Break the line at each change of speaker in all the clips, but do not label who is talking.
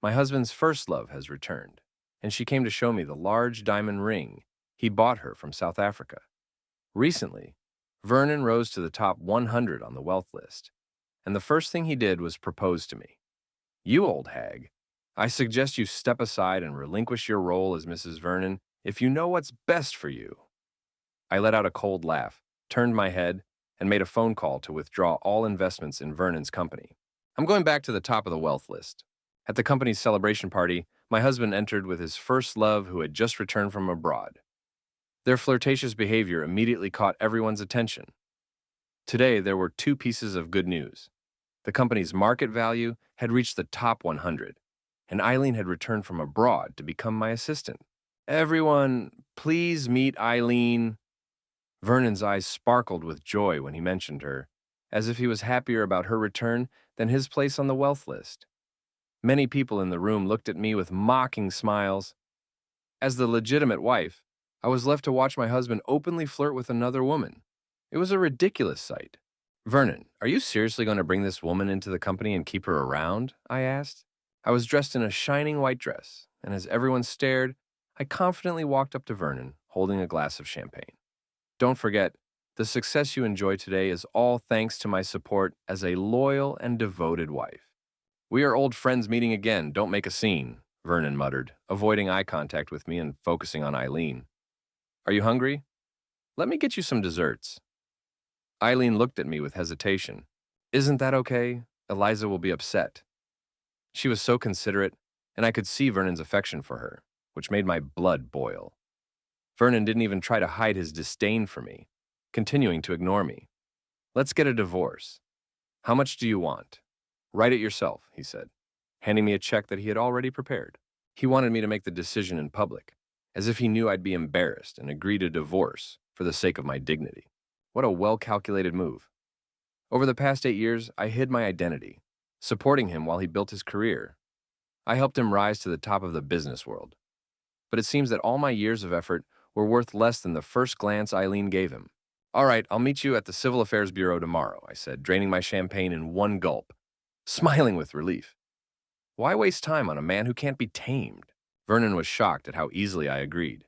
My husband's first love has returned, and she came to show me the large diamond ring he bought her from South Africa. Recently, Vernon rose to the top 100 on the wealth list, and the first thing he did was propose to me. You old hag, I suggest you step aside and relinquish your role as Mrs. Vernon if you know what's best for you. I let out a cold laugh, turned my head, and made a phone call to withdraw all investments in Vernon's company. I'm going back to the top of the wealth list. At the company's celebration party, my husband entered with his first love who had just returned from abroad. Their flirtatious behavior immediately caught everyone's attention. Today, there were two pieces of good news. The company's market value had reached the top 100, and Eileen had returned from abroad to become my assistant. Everyone, please meet Eileen. Vernon's eyes sparkled with joy when he mentioned her, as if he was happier about her return than his place on the wealth list. Many people in the room looked at me with mocking smiles. As the legitimate wife, I was left to watch my husband openly flirt with another woman. It was a ridiculous sight. Vernon, are you seriously going to bring this woman into the company and keep her around? I asked. I was dressed in a shining white dress, and as everyone stared, I confidently walked up to Vernon, holding a glass of champagne. Don't forget, the success you enjoy today is all thanks to my support as a loyal and devoted wife. We are old friends meeting again, don't make a scene, Vernon muttered, avoiding eye contact with me and focusing on Eileen. Are you hungry? Let me get you some desserts. Eileen looked at me with hesitation. Isn't that okay? Eliza will be upset. She was so considerate, and I could see Vernon's affection for her, which made my blood boil. Vernon didn't even try to hide his disdain for me, continuing to ignore me. Let's get a divorce. How much do you want? Write it yourself, he said, handing me a check that he had already prepared. He wanted me to make the decision in public, as if he knew I'd be embarrassed and agree to divorce for the sake of my dignity. What a well-calculated move. Over the past 8 years, I hid my identity, supporting him while he built his career. I helped him rise to the top of the business world. But it seems that all my years of effort were worth less than the first glance Eileen gave him. All right, I'll meet you at the Civil Affairs Bureau tomorrow, I said, draining my champagne in one gulp, smiling with relief. Why waste time on a man who can't be tamed? Vernon was shocked at how easily I agreed.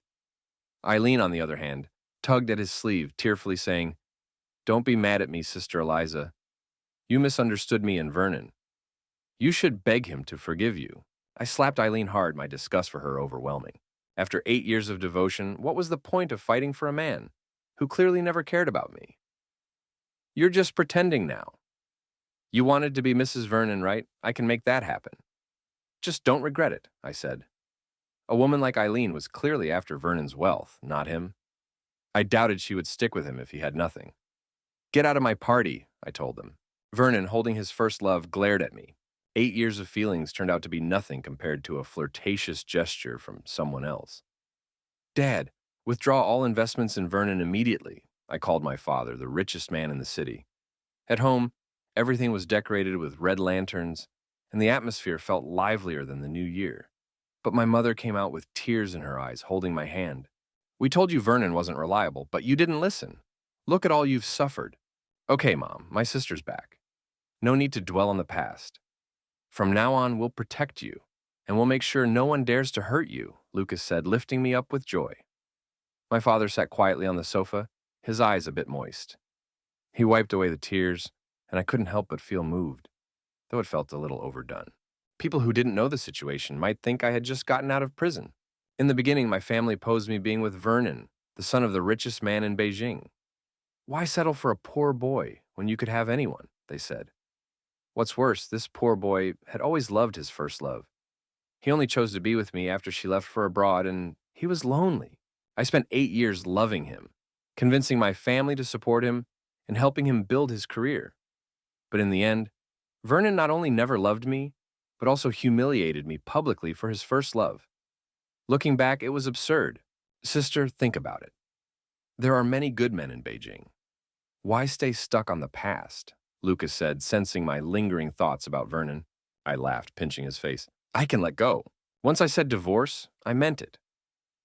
Eileen, on the other hand, tugged at his sleeve, tearfully saying, Don't be mad at me, Sister Eliza. You misunderstood me and Vernon. You should beg him to forgive you. I slapped Eileen hard, my disgust for her overwhelming. After 8 years of devotion, what was the point of fighting for a man who clearly never cared about me? You're just pretending now. You wanted to be Mrs. Vernon, right? I can make that happen. Just don't regret it, I said. A woman like Eileen was clearly after Vernon's wealth, not him. I doubted she would stick with him if he had nothing. Get out of my party, I told them. Vernon, holding his first love, glared at me. 8 years of feelings turned out to be nothing compared to a flirtatious gesture from someone else. Dad, withdraw all investments in Vernon immediately, I called my father, the richest man in the city. At home, everything was decorated with red lanterns, and the atmosphere felt livelier than the new year. But my mother came out with tears in her eyes, holding my hand. We told you Vernon wasn't reliable, but you didn't listen. Look at all you've suffered. Okay, Mom, my sister's back. No need to dwell on the past. From now on, we'll protect you, and we'll make sure no one dares to hurt you, Lucas said, lifting me up with joy. My father sat quietly on the sofa, his eyes a bit moist. He wiped away the tears, and I couldn't help but feel moved, though it felt a little overdone. People who didn't know the situation might think I had just gotten out of prison. In the beginning, my family posed me being with Vernon, the son of the richest man in Beijing. Why settle for a poor boy when you could have anyone, they said. What's worse, this poor boy had always loved his first love. He only chose to be with me after she left for abroad, and he was lonely. I spent 8 years loving him, convincing my family to support him and helping him build his career. But in the end, Vernon not only never loved me, but also humiliated me publicly for his first love. Looking back, it was absurd. Sister, think about it. There are many good men in Beijing. Why stay stuck on the past? Lucas said, sensing my lingering thoughts about Vernon. I laughed, pinching his face. I can let go. Once I said divorce, I meant it.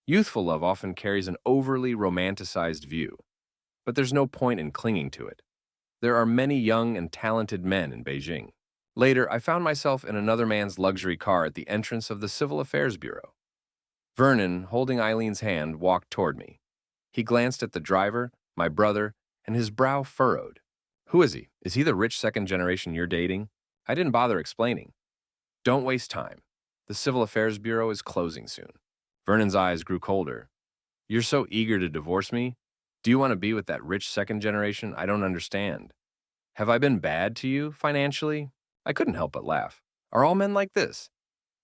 Youthful love often carries an overly romanticized view, but there's no point in clinging to it. There are many young and talented men in Beijing. Later, I found myself in another man's luxury car at the entrance of the Civil Affairs Bureau. Vernon, holding Eileen's hand, walked toward me. He glanced at the driver, my brother, and his brow furrowed. Who is he? Is he the rich second generation you're dating? I didn't bother explaining. Don't waste time. The Civil Affairs Bureau is closing soon. Vernon's eyes grew colder. You're so eager to divorce me? Do you want to be with that rich second generation? I don't understand. Have I been bad to you, financially? I couldn't help but laugh. Are all men like this?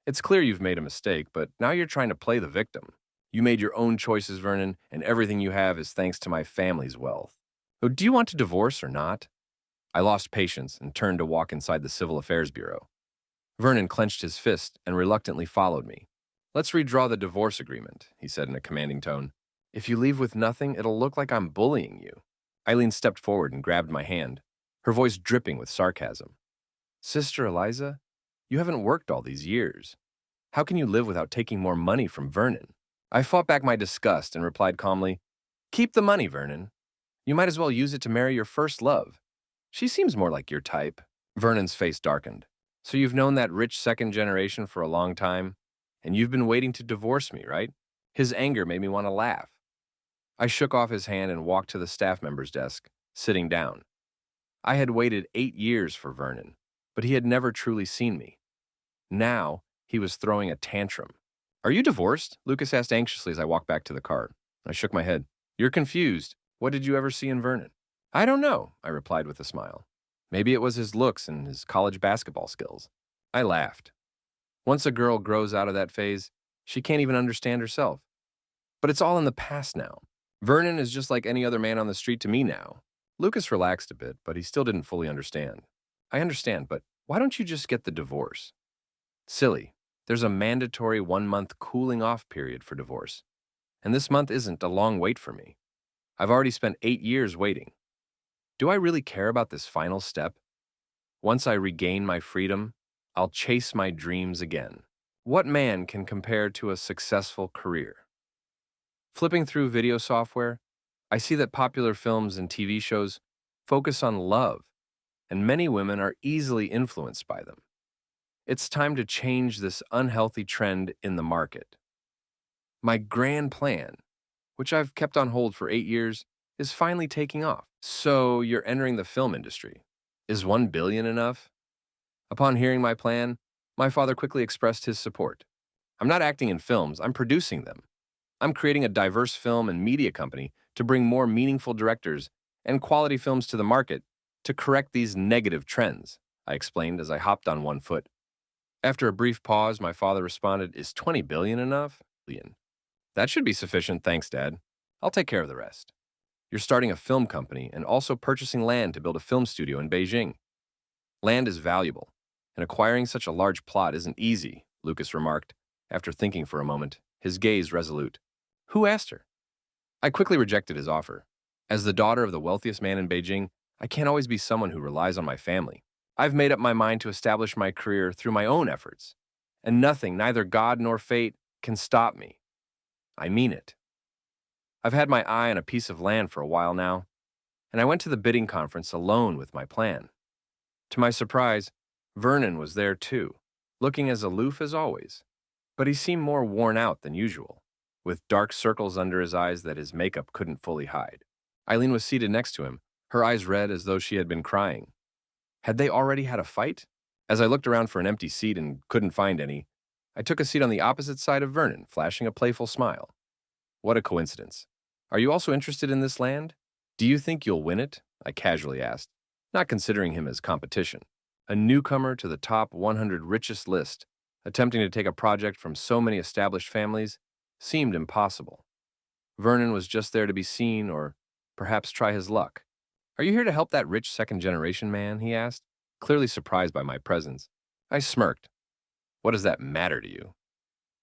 It's clear you've made a mistake, but now you're trying to play the victim. You made your own choices, Vernon, and everything you have is thanks to my family's wealth. So do you want to divorce or not? I lost patience and turned to walk inside the Civil Affairs Bureau. Vernon clenched his fist and reluctantly followed me. Let's redraw the divorce agreement, he said in a commanding tone. If you leave with nothing, it'll look like I'm bullying you. Eileen stepped forward and grabbed my hand, her voice dripping with sarcasm. Sister Eliza, you haven't worked all these years. How can you live without taking more money from Vernon? I fought back my disgust and replied calmly, Keep the money, Vernon. You might as well use it to marry your first love. She seems more like your type. Vernon's face darkened. So you've known that rich second generation for a long time, and you've been waiting to divorce me, right? His anger made me want to laugh. I shook off his hand and walked to the staff member's desk, sitting down. I had waited 8 years for Vernon, but he had never truly seen me. Now, he was throwing a tantrum. Are you divorced? Lucas asked anxiously as I walked back to the car. I shook my head. You're confused. What did you ever see in Vernon? I don't know, I replied with a smile. Maybe it was his looks and his college basketball skills. I laughed. Once a girl grows out of that phase, she can't even understand herself. But it's all in the past now. Vernon is just like any other man on the street to me now. Lucas relaxed a bit, but he still didn't fully understand. I understand, but why don't you just get the divorce? Silly. There's a mandatory 1-month cooling off period for divorce. And this month isn't a long wait for me. I've already spent 8 years waiting. Do I really care about this final step? Once I regain my freedom, I'll chase my dreams again. What man can compare to a successful career? Flipping through video software, I see that popular films and TV shows focus on love, and many women are easily influenced by them. It's time to change this unhealthy trend in the market. My grand plan, which I've kept on hold for 8 years, is finally taking off. So you're entering the film industry. Is $1 billion enough? Upon hearing my plan, my father quickly expressed his support. I'm not acting in films, I'm producing them. I'm creating a diverse film and media company to bring more meaningful directors and quality films to the market to correct these negative trends, I explained as I hopped on one foot. After a brief pause, my father responded, Is $20 billion enough? That should be sufficient, thanks, Dad. I'll take care of the rest. You're starting a film company and also purchasing land to build a film studio in Beijing. Land is valuable, and acquiring such a large plot isn't easy, Lucas remarked, after thinking for a moment, his gaze resolute. Who asked her? I quickly rejected his offer. As the daughter of the wealthiest man in Beijing, I can't always be someone who relies on my family. I've made up my mind to establish my career through my own efforts, and nothing, neither God nor fate, can stop me. I mean it. I've had my eye on a piece of land for a while now, and I went to the bidding conference alone with my plan. To my surprise, Vernon was there too, looking as aloof as always, but he seemed more worn out than usual, with dark circles under his eyes that his makeup couldn't fully hide. Eileen was seated next to him, her eyes red as though she had been crying. Had they already had a fight? As I looked around for an empty seat and couldn't find any, I took a seat on the opposite side of Vernon, flashing a playful smile. What a coincidence. Are you also interested in this land? Do you think you'll win it? I casually asked, not considering him as competition. A newcomer to the top 100 richest list, attempting to take a project from so many established families, seemed impossible. Vernon was just there to be seen or perhaps try his luck. Are you here to help that rich second-generation man? He asked, clearly surprised by my presence. I smirked. What does that matter to you?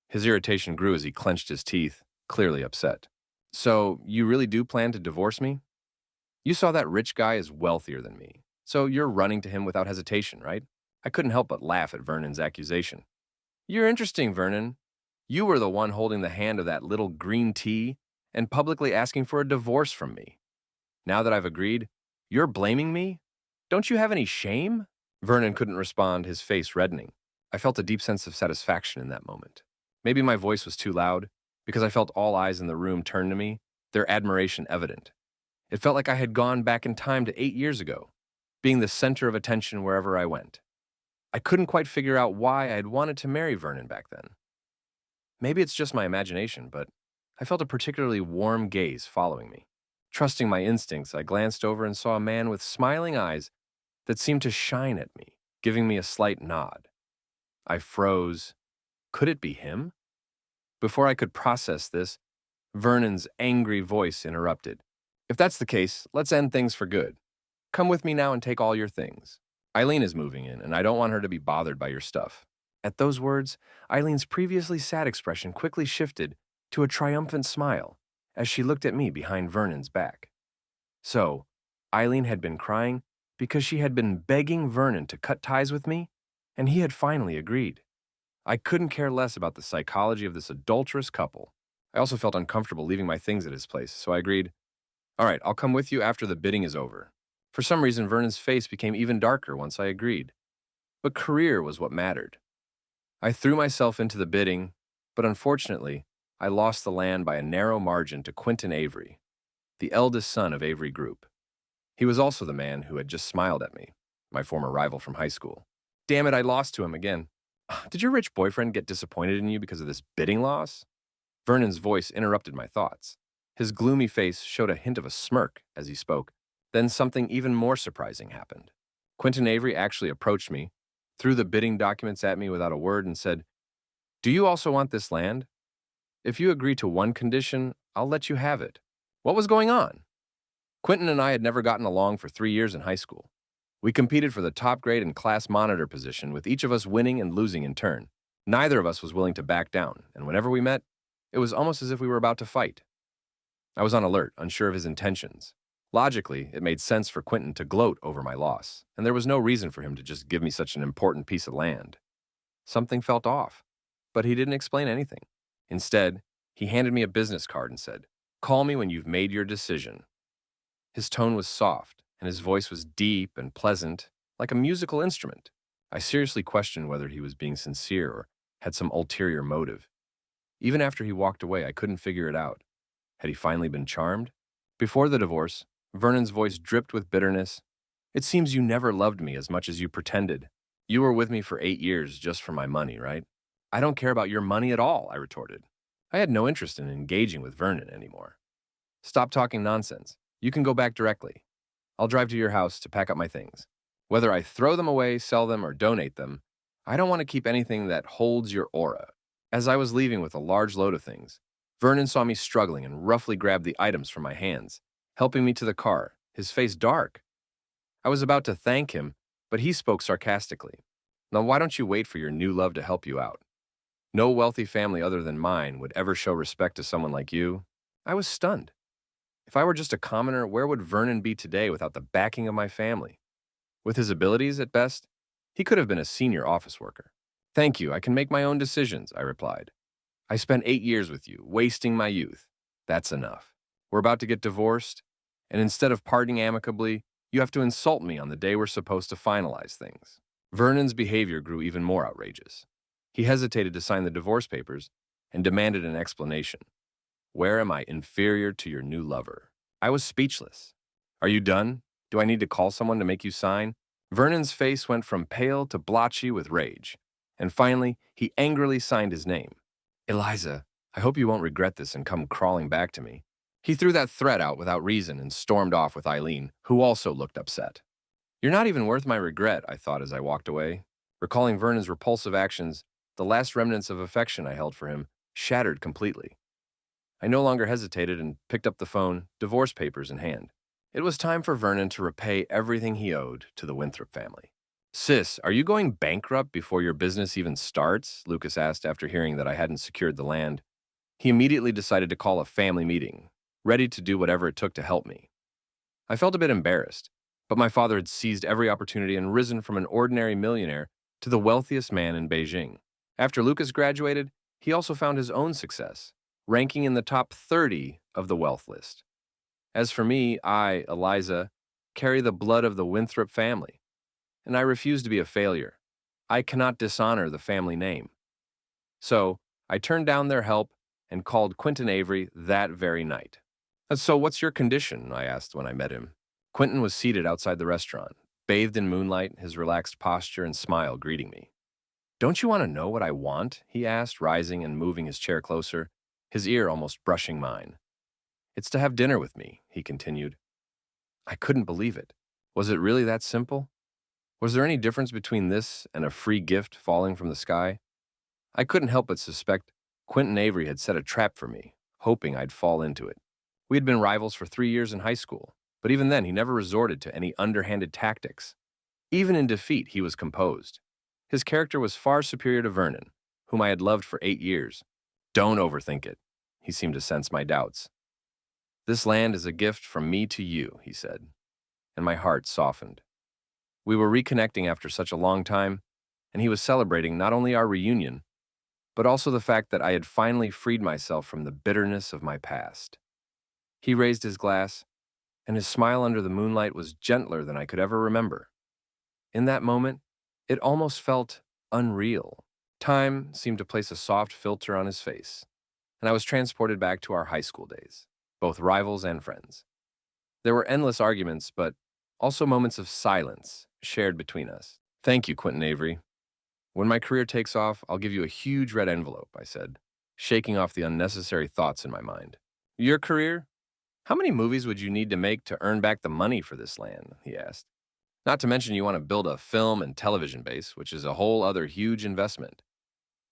His irritation grew as he clenched his teeth, clearly upset. So, you really do plan to divorce me? You saw that rich guy is wealthier than me, so you're running to him without hesitation, right? I couldn't help but laugh at Vernon's accusation. You're interesting, Vernon. You were the one holding the hand of that little green tea and publicly asking for a divorce from me. Now that I've agreed, you're blaming me? Don't you have any shame? Vernon couldn't respond, his face reddening. I felt a deep sense of satisfaction in that moment. Maybe my voice was too loud, because I felt all eyes in the room turn to me, their admiration evident. It felt like I had gone back in time to 8 years ago, being the center of attention wherever I went. I couldn't quite figure out why I had wanted to marry Vernon back then. Maybe it's just my imagination, but I felt a particularly warm gaze following me. Trusting my instincts, I glanced over and saw a man with smiling eyes that seemed to shine at me, giving me a slight nod. I froze. Could it be him? Before I could process this, Vernon's angry voice interrupted. If that's the case, let's end things for good. Come with me now and take all your things. Eileen is moving in, and I don't want her to be bothered by your stuff. At those words, Eileen's previously sad expression quickly shifted to a triumphant smile as she looked at me behind Vernon's back. So, Eileen had been crying because she had been begging Vernon to cut ties with me, and he had finally agreed. I couldn't care less about the psychology of this adulterous couple. I also felt uncomfortable leaving my things at his place, so I agreed, all right, I'll come with you after the bidding is over. For some reason, Vernon's face became even darker once I agreed. But career was what mattered. I threw myself into the bidding, but unfortunately, I lost the land by a narrow margin to Quentin Avery, the eldest son of Avery Group. He was also the man who had just smiled at me, my former rival from high school. Damn it, I lost to him again. Did your rich boyfriend get disappointed in you because of this bidding loss? Vernon's voice interrupted my thoughts. His gloomy face showed a hint of a smirk as he spoke. Then something even more surprising happened. Quentin Avery actually approached me, threw the bidding documents at me without a word, and said, "Do you also want this land? If you agree to one condition, I'll let you have it." What was going on? Quentin and I had never gotten along for 3 years in high school. We competed for the top grade and class monitor position, with each of us winning and losing in turn. Neither of us was willing to back down, and whenever we met, it was almost as if we were about to fight. I was on alert, unsure of his intentions. Logically, it made sense for Quentin to gloat over my loss, and there was no reason for him to just give me such an important piece of land. Something felt off, but he didn't explain anything. Instead, he handed me a business card and said, "Call me when you've made your decision." His tone was soft, and his voice was deep and pleasant, like a musical instrument. I seriously questioned whether he was being sincere or had some ulterior motive. Even after he walked away, I couldn't figure it out. Had he finally been charmed? Before the divorce, Vernon's voice dripped with bitterness. "It seems you never loved me as much as you pretended. You were with me for 8 years just for my money, right?" "I don't care about your money at all," I retorted. I had no interest in engaging with Vernon anymore. "Stop talking nonsense. You can go back directly. I'll drive to your house to pack up my things. Whether I throw them away, sell them, or donate them, I don't want to keep anything that holds your aura." As I was leaving with a large load of things, Vernon saw me struggling and roughly grabbed the items from my hands, helping me to the car, his face dark. I was about to thank him, but he spoke sarcastically. "Now why don't you wait for your new love to help you out? No wealthy family other than mine would ever show respect to someone like you." I was stunned. If I were just a commoner, where would Vernon be today without the backing of my family? With his abilities, at best, he could have been a senior office worker. "Thank you, I can make my own decisions," I replied. "I spent 8 years with you, wasting my youth. That's enough. We're about to get divorced, and instead of parting amicably, you have to insult me on the day we're supposed to finalize things." Vernon's behavior grew even more outrageous. He hesitated to sign the divorce papers and demanded an explanation. "Where am I inferior to your new lover?" I was speechless. "Are you done? Do I need to call someone to make you sign?" Vernon's face went from pale to blotchy with rage, and finally, he angrily signed his name. "Eliza, I hope you won't regret this and come crawling back to me." He threw that threat out without reason and stormed off with Eileen, who also looked upset. "You're not even worth my regret," I thought as I walked away. Recalling Vernon's repulsive actions, the last remnants of affection I held for him shattered completely. I no longer hesitated and picked up the phone, divorce papers in hand. It was time for Vernon to repay everything he owed to the Winthrop family. "Sis, are you going bankrupt before your business even starts?" Lucas asked after hearing that I hadn't secured the land. He immediately decided to call a family meeting, ready to do whatever it took to help me. I felt a bit embarrassed, but my father had seized every opportunity and risen from an ordinary millionaire to the wealthiest man in Beijing. After Lucas graduated, he also found his own success, ranking in the top 30 of the wealth list. As for me, I, Eliza, carry the blood of the Winthrop family. and I refuse to be a failure. I cannot dishonor the family name. So, I turned down their help and called Quentin Avery that very night. So, what's your condition?" I asked when I met him. Quentin was seated outside the restaurant, bathed in moonlight, his relaxed posture and smile greeting me. "Don't you want to know what I want?" he asked, rising and moving his chair closer, his ear almost brushing mine. "It's to have dinner with me," he continued. I couldn't believe it. Was it really that simple? Was there any difference between this and a free gift falling from the sky? I couldn't help but suspect Quentin Avery had set a trap for me, hoping I'd fall into it. We had been rivals for 3 years in high school, but even then he never resorted to any underhanded tactics. Even in defeat, he was composed. His character was far superior to Vernon, whom I had loved for 8 years. "Don't overthink it," he seemed to sense my doubts. "This land is a gift from me to you," he said, and my heart softened. We were reconnecting after such a long time, and he was celebrating not only our reunion, but also the fact that I had finally freed myself from the bitterness of my past. He raised his glass, and his smile under the moonlight was gentler than I could ever remember. In that moment, it almost felt unreal. Time seemed to place a soft filter on his face, and I was transported back to our high school days, both rivals and friends. There were endless arguments, but also moments of silence shared between us. "Thank you, Quentin Avery. When my career takes off, I'll give you a huge red envelope," I said, shaking off the unnecessary thoughts in my mind. "Your career? How many movies would you need to make to earn back the money for this land?" he asked. "Not to mention you want to build a film and television base, which is a whole other huge investment.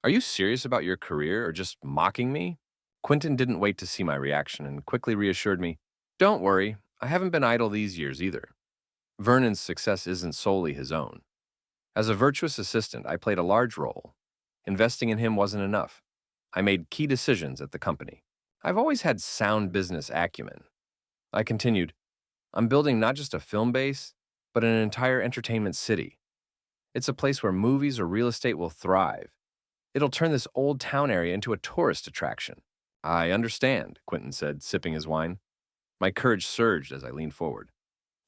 Are you serious about your career or just mocking me?" Quentin didn't wait to see my reaction and quickly reassured me, "Don't worry, I haven't been idle these years either. Vernon's success isn't solely his own. As a virtuous assistant, I played a large role. Investing in him wasn't enough. I made key decisions at the company. I've always had sound business acumen." I continued, "I'm building not just a film base, but an entire entertainment city. It's a place where movies or real estate will thrive. It'll turn this old town area into a tourist attraction." "I understand," Quentin said, sipping his wine. My courage surged as I leaned forward.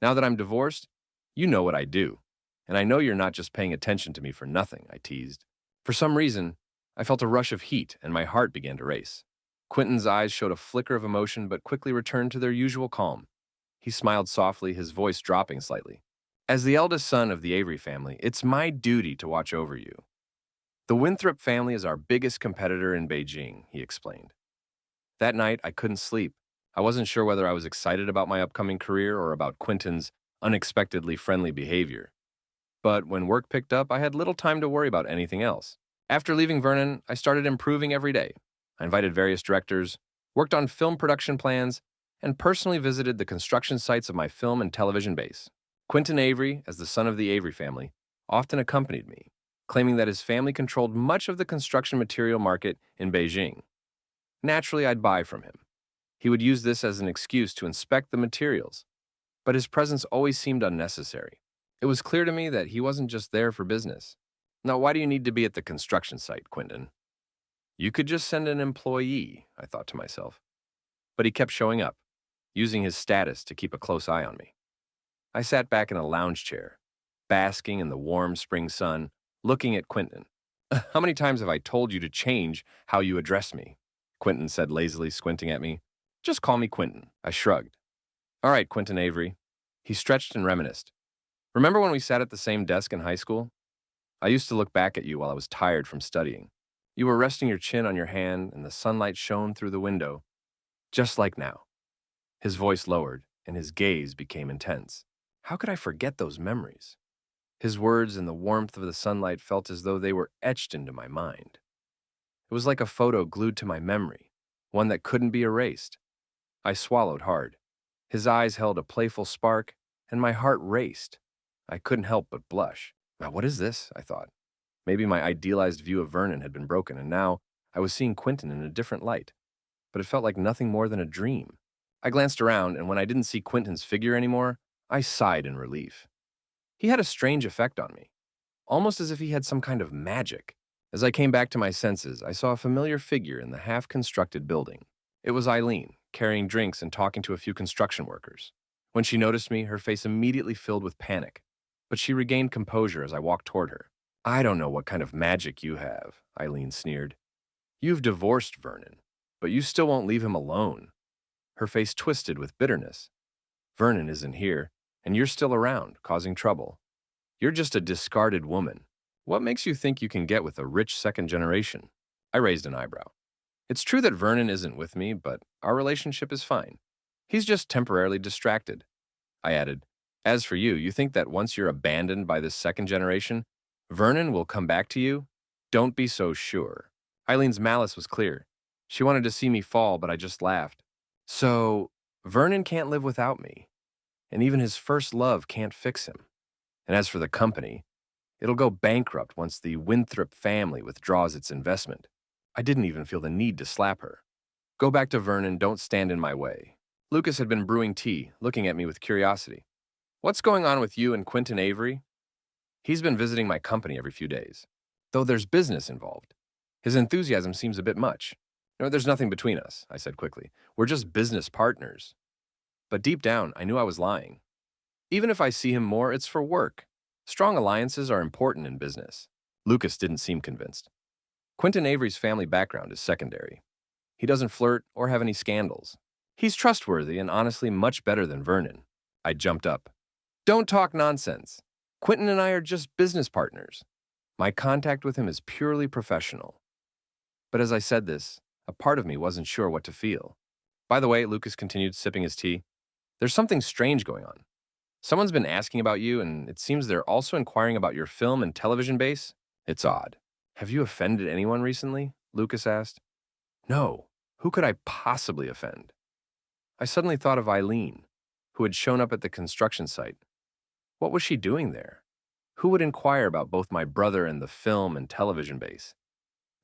"Now that I'm divorced, you know what I do. And I know you're not just paying attention to me for nothing," I teased. For some reason, I felt a rush of heat and my heart began to race. Quentin's eyes showed a flicker of emotion but quickly returned to their usual calm. He smiled softly, his voice dropping slightly. "As the eldest son of the Avery family, it's my duty to watch over you. The Winthrop family is our biggest competitor in Beijing," he explained. That night, I couldn't sleep. I wasn't sure whether I was excited about my upcoming career or about Quentin's unexpectedly friendly behavior. But when work picked up, I had little time to worry about anything else. After leaving Vernon, I started improving every day. I invited various directors, worked on film production plans, and personally visited the construction sites of my film and television base. Quentin Avery, as the son of the Avery family, often accompanied me, claiming that his family controlled much of the construction material market in Beijing. Naturally, I'd buy from him. He would use this as an excuse to inspect the materials, but his presence always seemed unnecessary. It was clear to me that he wasn't just there for business. "Now, why do you need to be at the construction site, Quentin?" "You could just send an employee," I thought to myself. But he kept showing up, using his status to keep a close eye on me. I sat back in a lounge chair, basking in the warm spring sun, looking at Quentin. "How many times have I told you to change how you address me?" Quentin said lazily, squinting at me. "Just call me Quentin." I shrugged. "All right, Quentin Avery." He stretched and reminisced. "Remember when we sat at the same desk in high school? I used to look back at you while I was tired from studying. You were resting your chin on your hand, and the sunlight shone through the window, just like now." His voice lowered, and his gaze became intense. How could I forget those memories? His words and the warmth of the sunlight felt as though they were etched into my mind. It was like a photo glued to my memory, one that couldn't be erased. I swallowed hard. His eyes held a playful spark, and my heart raced. I couldn't help but blush. "Now, what is this?" I thought. Maybe my idealized view of Vernon had been broken, and now I was seeing Quentin in a different light. But it felt like nothing more than a dream. I glanced around, and when I didn't see Quentin's figure anymore, I sighed in relief. He had a strange effect on me, almost as if he had some kind of magic. As I came back to my senses, I saw a familiar figure in the half-constructed building. It was Eileen, carrying drinks and talking to a few construction workers. When she noticed me, her face immediately filled with panic. but she regained composure as I walked toward her. I don't know what kind of magic you have, Eileen sneered. You've divorced Vernon, but you still won't leave him alone. Her face twisted with bitterness. Vernon isn't here, and you're still around, causing trouble. You're just a discarded woman. What makes you think you can get with a rich second generation? I raised an eyebrow. It's true that Vernon isn't with me, but our relationship is fine. He's just temporarily distracted. I added, as for you, you think that once you're abandoned by this second generation, Vernon will come back to you? Don't be so sure. Eileen's malice was clear. She wanted to see me fall, but I just laughed. So, Vernon can't live without me, and even his first love can't fix him. And as for the company, it'll go bankrupt once the Winthrop family withdraws its investment. I didn't even feel the need to slap her. Go back to Vernon, don't stand in my way. Lucas had been brewing tea, looking at me with curiosity. What's going on with you and Quentin Avery? He's been visiting my company every few days, though there's business involved. His enthusiasm seems a bit much. No, there's nothing between us, I said quickly. We're just business partners. But deep down, I knew I was lying. Even if I see him more, it's for work. Strong alliances are important in business. Lucas didn't seem convinced. Quentin Avery's family background is secondary. He doesn't flirt or have any scandals. He's trustworthy and honestly much better than Vernon. I jumped up. Don't talk nonsense. Quentin and I are just business partners. My contact with him is purely professional. But as I said this, a part of me wasn't sure what to feel. By the way, Lucas continued sipping his tea, there's something strange going on. Someone's been asking about you, and it seems they're also inquiring about your film and television base. It's odd. Have you offended anyone recently? Lucas asked. No. Who could I possibly offend? I suddenly thought of Eileen, who had shown up at the construction site. What was she doing there? Who would inquire about both my brother and the film and television base?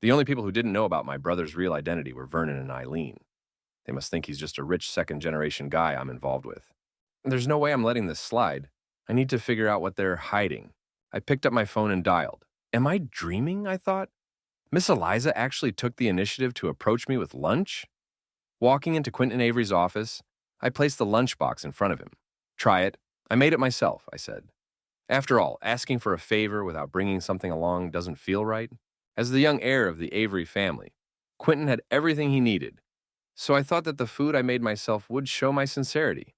The only people who didn't know about my brother's real identity were Vernon and Eileen. They must think he's just a rich second-generation guy I'm involved with. There's no way I'm letting this slide. I need to figure out what they're hiding. I picked up my phone and dialed. Am I dreaming, I thought? Miss Eliza actually took the initiative to approach me with lunch? Walking into Quentin Avery's office, I placed the lunchbox in front of him. Try it. I made it myself, I said. After all, asking for a favor without bringing something along doesn't feel right. As the young heir of the Avery family, Quentin had everything he needed, so I thought that the food I made myself would show my sincerity.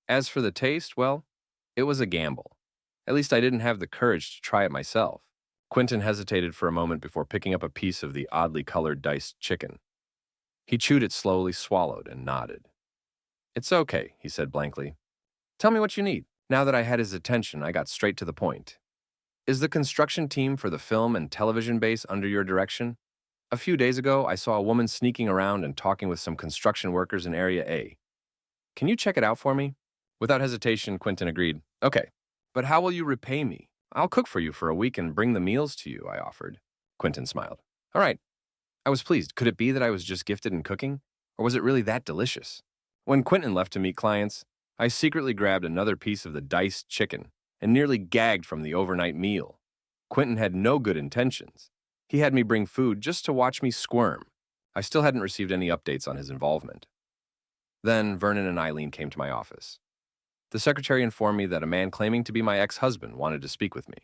As for the taste, well, it was a gamble. At least I didn't have the courage to try it myself. Quentin hesitated for a moment before picking up a piece of the oddly colored diced chicken. He chewed it slowly, swallowed, and nodded. It's okay, he said blankly. Tell me what you need. Now that I had his attention, I got straight to the point. Is the construction team for the film and television base under your direction? A few days ago, I saw a woman sneaking around and talking with some construction workers in Area A. Can you check it out for me? Without hesitation, Quentin agreed. Okay, but how will you repay me? I'll cook for you for a week and bring the meals to you, I offered. Quentin smiled. All right. I was pleased. Could it be that I was just gifted in cooking? Or was it really that delicious? When Quentin left to meet clients, I secretly grabbed another piece of the diced chicken and nearly gagged from the overnight meal. Quentin had no good intentions. He had me bring food just to watch me squirm. I still hadn't received any updates on his involvement. Then Vernon and Eileen came to my office. The secretary informed me that a man claiming to be my ex-husband wanted to speak with me.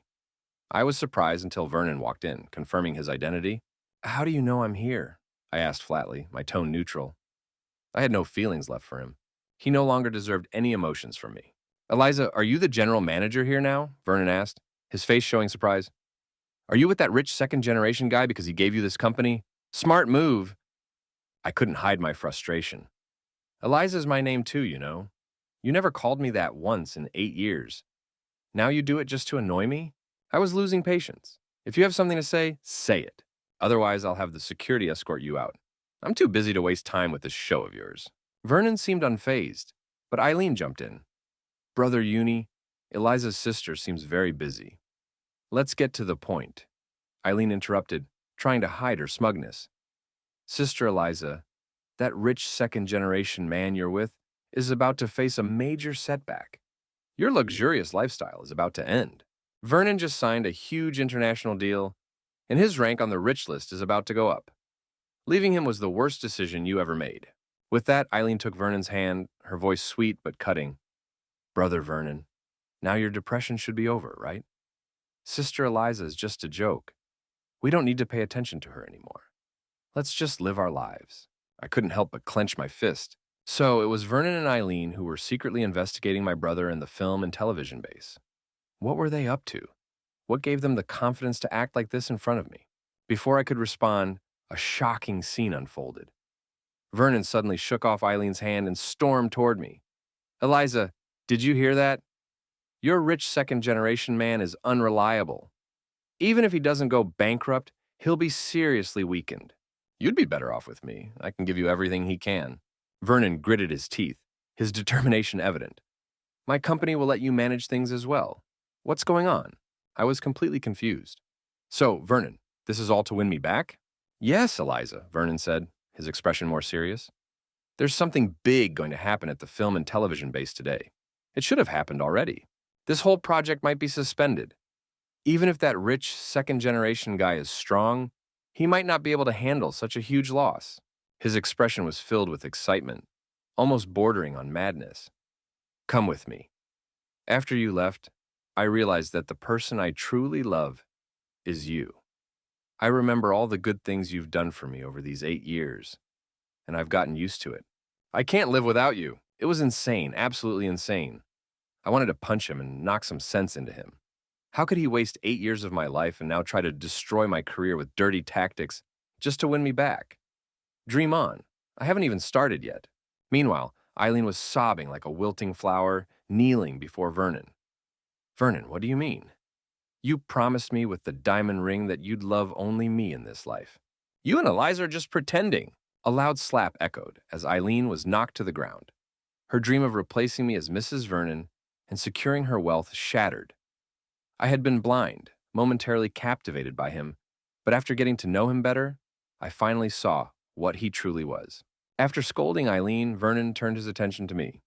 I was surprised until Vernon walked in, confirming his identity. How do you know I'm here? I asked flatly, my tone neutral. I had no feelings left for him. He no longer deserved any emotions from me. Eliza, are you the general manager here now? Vernon asked, his face showing surprise. Are you with that rich second-generation guy because he gave you this company? Smart move. I couldn't hide my frustration. Eliza's my name too, you know. You never called me that once in 8 years. Now you do it just to annoy me? I was losing patience. If you have something to say it. Otherwise, I'll have the security escort you out. I'm too busy to waste time with this show of yours. Vernon seemed unfazed, but Eileen jumped in. Brother Uni, Eliza's sister seems very busy. Let's get to the point. Eileen interrupted, trying to hide her smugness. Sister Eliza, that rich second-generation man you're with is about to face a major setback. Your luxurious lifestyle is about to end. Vernon just signed a huge international deal, and his rank on the rich list is about to go up. Leaving him was the worst decision you ever made. With that, Eileen took Vernon's hand, her voice sweet but cutting. Brother Vernon, Now your depression should be over, right? Sister Eliza is just a joke. We don't need to pay attention to her anymore. Let's just live our lives. I couldn't help but clench my fist. So it was Vernon and Eileen who were secretly investigating my brother and the film and television base. What were they up to? What gave them the confidence to act like this in front of me? Before I could respond, a shocking scene unfolded. Vernon suddenly shook off Eileen's hand and stormed toward me. Eliza, did you hear that? Your rich second-generation man is unreliable. Even if he doesn't go bankrupt, he'll be seriously weakened. You'd be better off with me. I can give you everything he can. Vernon gritted his teeth, his determination evident. My company will let you manage things as well. What's going on? I was completely confused. So, Vernon, this is all to win me back? Yes, Eliza, Vernon said, his expression more serious. There's something big going to happen at the film and television base today. It should have happened already. This whole project might be suspended. Even if that rich second-generation guy is strong, he might not be able to handle such a huge loss. His expression was filled with excitement, almost bordering on madness. Come with me. After you left, I realized that the person I truly love is you. I remember all the good things you've done for me over these 8 years, and I've gotten used to it. I can't live without you. It was insane, absolutely insane. I wanted to punch him and knock some sense into him. How could he waste 8 years of my life and now try to destroy my career with dirty tactics just to win me back? Dream on. I haven't even started yet. Meanwhile, Eileen was sobbing like a wilting flower, kneeling before Vernon. Vernon, what do you mean? You promised me with the diamond ring that you'd love only me in this life. You and Eliza are just pretending. A loud slap echoed as Eileen was knocked to the ground. Her dream of replacing me as Mrs. Vernon and securing her wealth shattered. I had been blind, momentarily captivated by him, but after getting to know him better, I finally saw what he truly was. After scolding Eileen, Vernon turned his attention to me.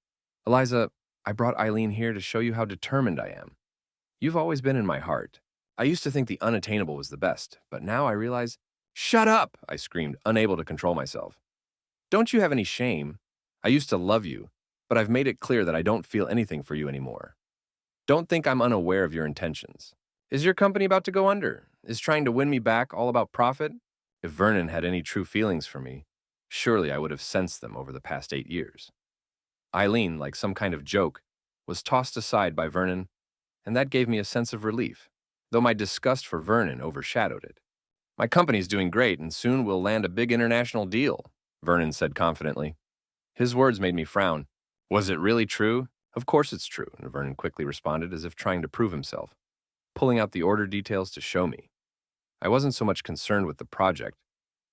Eliza, I brought Eileen here to show you how determined I am. You've always been in my heart. I used to think the unattainable was the best, but now I realize— Shut up! I screamed, unable to control myself. Don't you have any shame? I used to love you, but I've made it clear that I don't feel anything for you anymore. Don't think I'm unaware of your intentions. Is your company about to go under? Is trying to win me back all about profit? If Vernon had any true feelings for me, surely I would have sensed them over the past 8 years. Eileen, like some kind of joke, was tossed aside by Vernon, and that gave me a sense of relief, though my disgust for Vernon overshadowed it. My company's doing great, and soon we'll land a big international deal, Vernon said confidently. His words made me frown. Was it really true? Of course it's true, Vernon quickly responded as if trying to prove himself, pulling out the order details to show me. I wasn't so much concerned with the project,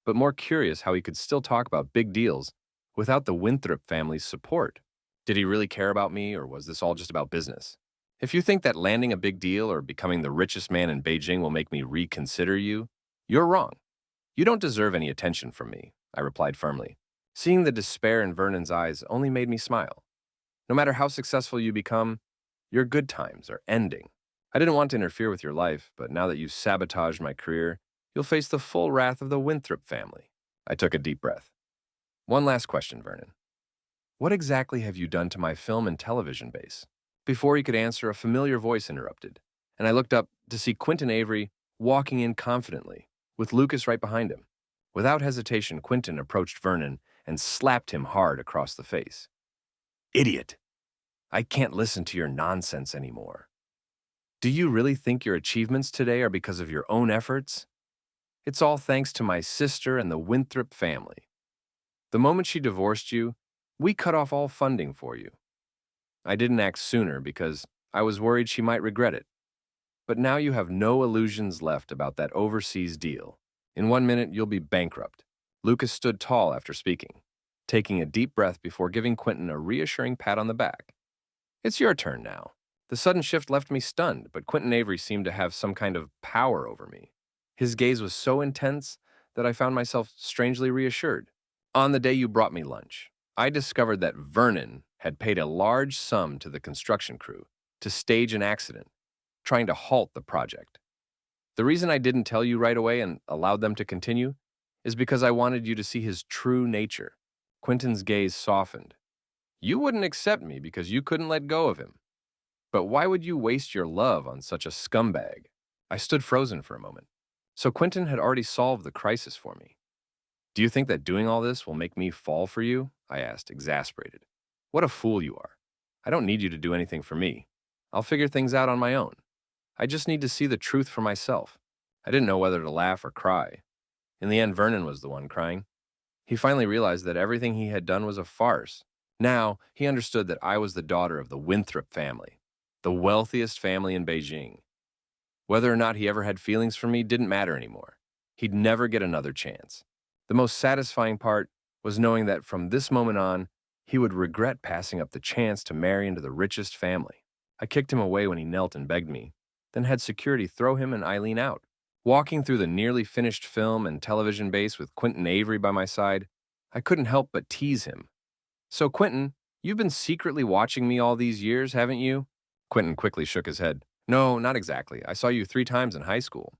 but more curious how he could still talk about big deals without the Winthrop family's support. Did he really care about me, or was this all just about business? If you think that landing a big deal or becoming the richest man in Beijing will make me reconsider you, you're wrong. You don't deserve any attention from me, I replied firmly. Seeing the despair in Vernon's eyes only made me smile. No matter how successful you become, your good times are ending. I didn't want to interfere with your life, but now that you've sabotaged my career, you'll face the full wrath of the Winthrop family. I took a deep breath. One last question, Vernon. What exactly have you done to my film and television base? Before he could answer, a familiar voice interrupted, and I looked up to see Quentin Avery walking in confidently, with Lucas right behind him. Without hesitation, Quentin approached Vernon and slapped him hard across the face. Idiot! I can't listen to your nonsense anymore. Do you really think your achievements today are because of your own efforts? It's all thanks to my sister and the Winthrop family. The moment she divorced you, we cut off all funding for you. I didn't act sooner because I was worried she might regret it. But now you have no illusions left about that overseas deal. In 1 minute, you'll be bankrupt. Lucas stood tall after speaking, taking a deep breath before giving Quentin a reassuring pat on the back. It's your turn now. The sudden shift left me stunned, but Quentin Avery seemed to have some kind of power over me. His gaze was so intense that I found myself strangely reassured. On the day you brought me lunch, I discovered that Vernon had paid a large sum to the construction crew to stage an accident, trying to halt the project. The reason I didn't tell you right away and allowed them to continue is because I wanted you to see his true nature. Quentin's gaze softened. You wouldn't accept me because you couldn't let go of him. but why would you waste your love on such a scumbag? I stood frozen for a moment. So Quentin had already solved the crisis for me. Do you think that doing all this will make me fall for you? I asked, exasperated. What a fool you are. I don't need you to do anything for me. I'll figure things out on my own. I just need to see the truth for myself. I didn't know whether to laugh or cry. In the end, Vernon was the one crying. He finally realized that everything he had done was a farce. Now, he understood that I was the daughter of the Winthrop family, the wealthiest family in Beijing. Whether or not he ever had feelings for me didn't matter anymore. He'd never get another chance. The most satisfying part was knowing that from this moment on, he would regret passing up the chance to marry into the richest family. I kicked him away when he knelt and begged me, then had security throw him and Eileen out. Walking through the nearly finished film and television base with Quentin Avery by my side, I couldn't help but tease him. So, Quentin, you've been secretly watching me all these years, haven't you? Quentin quickly shook his head. No, not exactly. I saw you 3 times in high school.